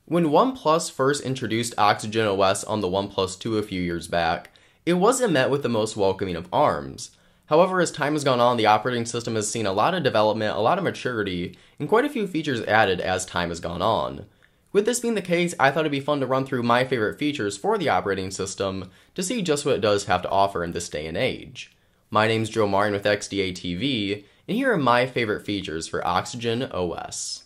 When OnePlus first introduced OxygenOS on the OnePlus 2 a few years back, it wasn't met with the most welcoming of arms. However, as time has gone on, the operating system has seen a lot of development, a lot of maturity, and quite a few features added as time has gone on. With this being the case, I thought it'd be fun to run through my favorite features for the operating system to see just what it does have to offer in this day and age. My name's Joe Martin with XDA TV, and here are my favorite features for OxygenOS.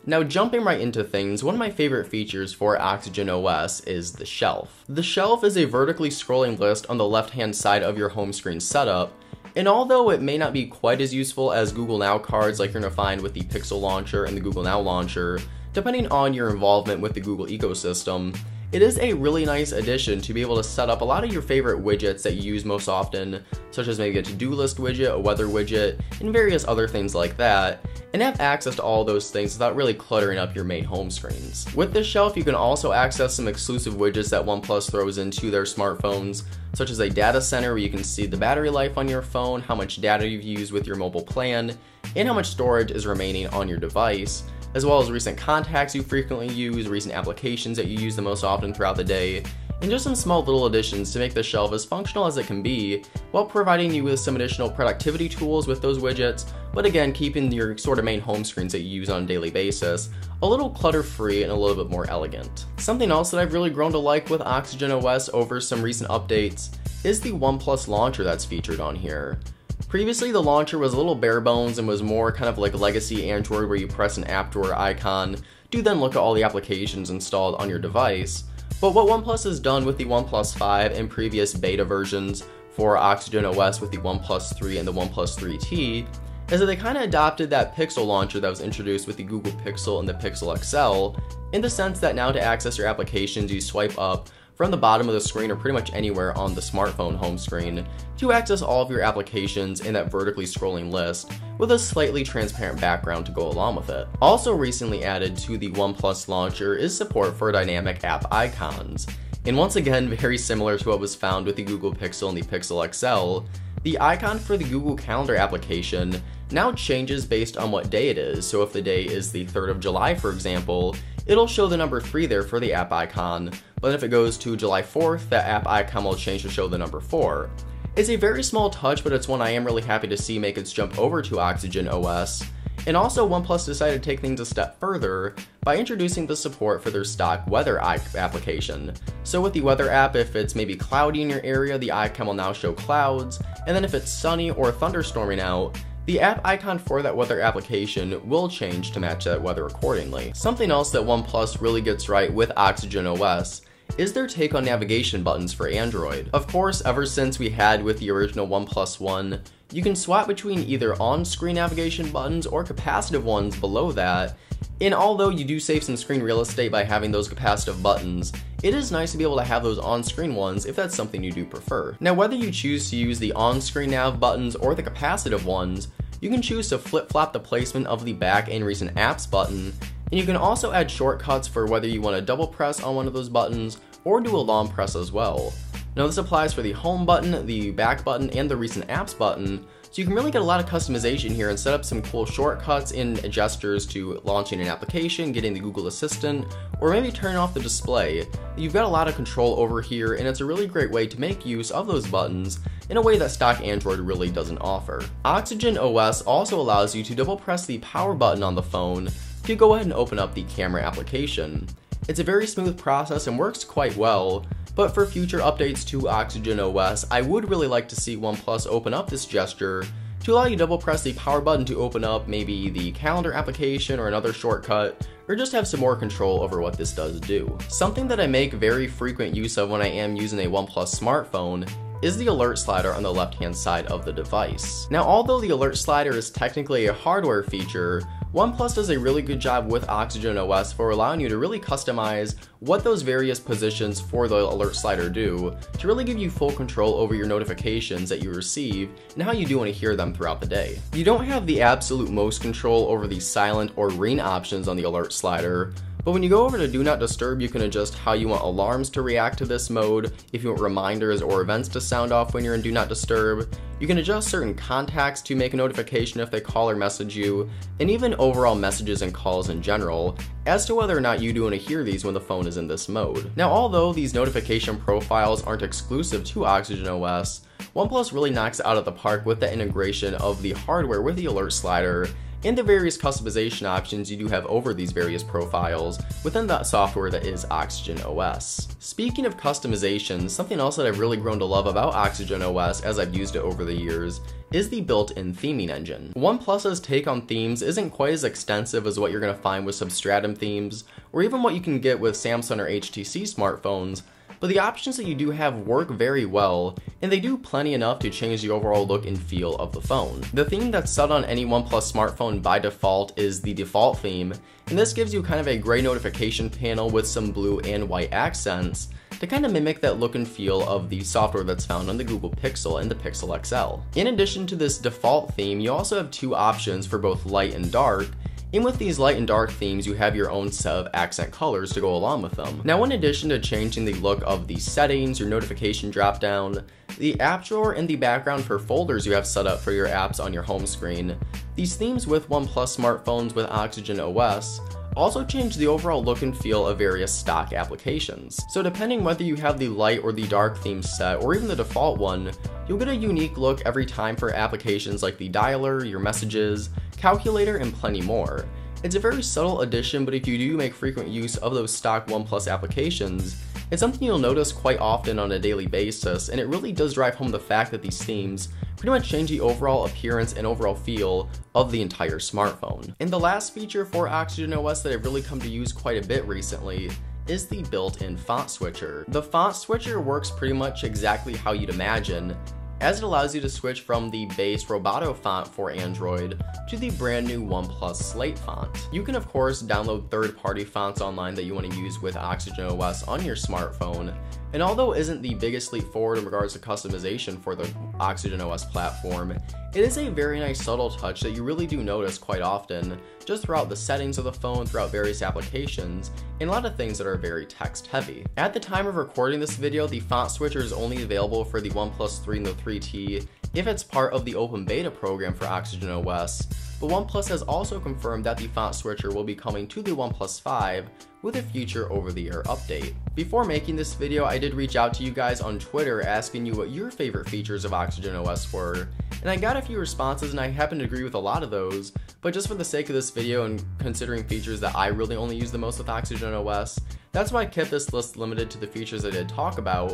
Now jumping right into things, one of my favorite features for OxygenOS is the shelf. The shelf is a vertically scrolling list on the left-hand side of your home screen setup, and although it may not be quite as useful as Google Now cards like you're going to find with the Pixel Launcher and the Google Now Launcher, depending on your involvement with the Google ecosystem, it is a really nice addition to be able to set up a lot of your favorite widgets that you use most often, such as maybe a to-do list widget, a weather widget, and various other things like that, and have access to all those things without really cluttering up your main home screens. With this shelf, you can also access some exclusive widgets that OnePlus throws into their smartphones, such as a data center where you can see the battery life on your phone, how much data you've used with your mobile plan, and how much storage is remaining on your device, as well as recent contacts you frequently use, recent applications that you use the most often throughout the day, and just some small little additions to make the shelf as functional as it can be, while providing you with some additional productivity tools with those widgets, but again, keeping your sort of main home screens that you use on a daily basis a little clutter-free and a little bit more elegant. Something else that I've really grown to like with OxygenOS over some recent updates is the Oneplus Launcher that's featured on here. Previously, the launcher was a little bare bones and was more kind of like legacy Android where you press an app drawer icon to then look at all the applications installed on your device. But what OnePlus has done with the OnePlus 5 and previous beta versions for OxygenOS with the OnePlus 3 and the OnePlus 3T is that they kind of adopted that Pixel launcher that was introduced with the Google Pixel and the Pixel XL, in the sense that now to access your applications you swipe up from the bottom of the screen or pretty much anywhere on the smartphone home screen to access all of your applications in that vertically scrolling list with a slightly transparent background to go along with it. Also recently added to the Oneplus Launcher is support for dynamic app icons. And once again, very similar to what was found with the Google Pixel and the Pixel XL, the icon for the Google Calendar application now changes based on what day it is. So if the day is the 3rd of July, for example, it'll show the number 3 there for the app icon, but if it goes to July 4th, that app icon will change to show the number 4. It's a very small touch, but it's one I am really happy to see make its jump over to OxygenOS. And also, OnePlus decided to take things a step further by introducing the support for their stock weather application. So with the weather app, if it's maybe cloudy in your area, the icon will now show clouds, and then if it's sunny or thunderstorming out, the app icon for that weather application will change to match that weather accordingly. Something else that OnePlus really gets right with OxygenOS is their take on navigation buttons for Android. Of course, ever since we had with the original OnePlus 1, you can swap between either on-screen navigation buttons or capacitive ones below that, and although you do save some screen real estate by having those capacitive buttons, it is nice to be able to have those on-screen ones if that's something you do prefer. Now, whether you choose to use the on-screen nav buttons or the capacitive ones, you can choose to flip-flop the placement of the back and recent apps button, and you can also add shortcuts for whether you want to double press on one of those buttons or do a long press as well. Now this applies for the home button, the back button, and the recent apps button, so you can really get a lot of customization here and set up some cool shortcuts and gestures to launching an application, getting the Google Assistant, or maybe turning off the display. You've got a lot of control over here, and it's a really great way to make use of those buttons in a way that stock Android really doesn't offer. OxygenOS also allows you to double press the power button on the phone to go ahead and open up the camera application. It's a very smooth process and works quite well, but for future updates to OxygenOS, I would really like to see OnePlus open up this gesture to allow you to double press the power button to open up maybe the calendar application or another shortcut, or just have some more control over what this does do. Something that I make very frequent use of when I am using a OnePlus smartphone is the alert slider on the left-hand side of the device. Now, although the alert slider is technically a hardware feature, OnePlus does a really good job with OxygenOS for allowing you to really customize what those various positions for the alert slider do to really give you full control over your notifications that you receive and how you do want to hear them throughout the day. You don't have the absolute most control over the silent or ring options on the alert slider, But when you go over to Do Not Disturb, you can adjust how you want alarms to react to this mode, if you want reminders or events to sound off when you're in Do Not Disturb. You can adjust certain contacts to make a notification if they call or message you, and even overall messages and calls in general, as to whether or not you do want to hear these when the phone is in this mode. Now, although these notification profiles aren't exclusive to OxygenOS, OnePlus really knocks it out of the park with the integration of the hardware with the alert slider and the various customization options you do have over these various profiles within that software that is OxygenOS. Speaking of customization, something else that I've really grown to love about OxygenOS as I've used it over the years is the built-in theming engine. OnePlus's take on themes isn't quite as extensive as what you're going to find with Substratum themes, or even what you can get with Samsung or HTC smartphones, but the options that you do have work very well, and they do plenty enough to change the overall look and feel of the phone. The theme that's set on any OnePlus smartphone by default is the default theme, and this gives you kind of a gray notification panel with some blue and white accents to kind of mimic that look and feel of the software that's found on the Google Pixel and the Pixel XL. In addition to this default theme, you also have two options for both light and dark, and with these light and dark themes, you have your own set of accent colors to go along with them. Now, in addition to changing the look of the settings, your notification dropdown, the app drawer, and the background for folders you have set up for your apps on your home screen, these themes with OnePlus smartphones with OxygenOS also change the overall look and feel of various stock applications. So depending whether you have the light or the dark theme set, or even the default one, you'll get a unique look every time for applications like the dialer, your messages, calculator, and plenty more. It's a very subtle addition, but if you do make frequent use of those stock OnePlus applications, it's something you'll notice quite often on a daily basis, and it really does drive home the fact that these themes pretty much change the overall appearance and overall feel of the entire smartphone. And the last feature for OxygenOS that I've really come to use quite a bit recently is the built-in font switcher. The font switcher works pretty much exactly how you'd imagine, as it allows you to switch from the base Roboto font for Android to the brand new OnePlus Slate font. You can of course download third-party fonts online that you want to use with OxygenOS on your smartphone, and although it isn't the biggest leap forward in regards to customization for the OxygenOS platform, it is a very nice subtle touch that you really do notice quite often just throughout the settings of the phone, throughout various applications, and a lot of things that are very text heavy. At the time of recording this video, the font switcher is only available for the OnePlus 3 and the 3T if it's part of the open beta program for OxygenOS, but OnePlus has also confirmed that the font switcher will be coming to the OnePlus 5 with a future over-the-air update. Before making this video, I did reach out to you guys on Twitter asking you what your favorite features of OxygenOS were, and I got a few responses and I happen to agree with a lot of those, but just for the sake of this video and considering features that I really only use the most with OxygenOS, that's why I kept this list limited to the features I did talk about.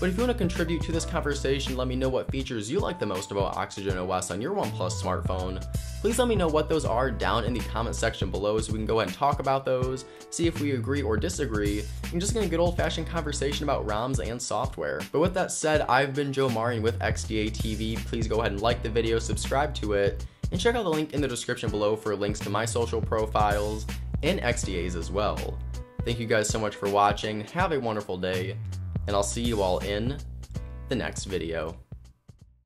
But if you want to contribute to this conversation, let me know what features you like the most about OxygenOS on your OnePlus smartphone. Please let me know what those are down in the comment section below so we can go ahead and talk about those, see if we agree or disagree, and just get a good old-fashioned conversation about ROMs and software. But with that said, I've been Joe Marian with XDA TV. Please go ahead and like the video, subscribe to it, and check out the link in the description below for links to my social profiles and XDA's as well. Thank you guys so much for watching, have a wonderful day, and I'll see you all in the next video.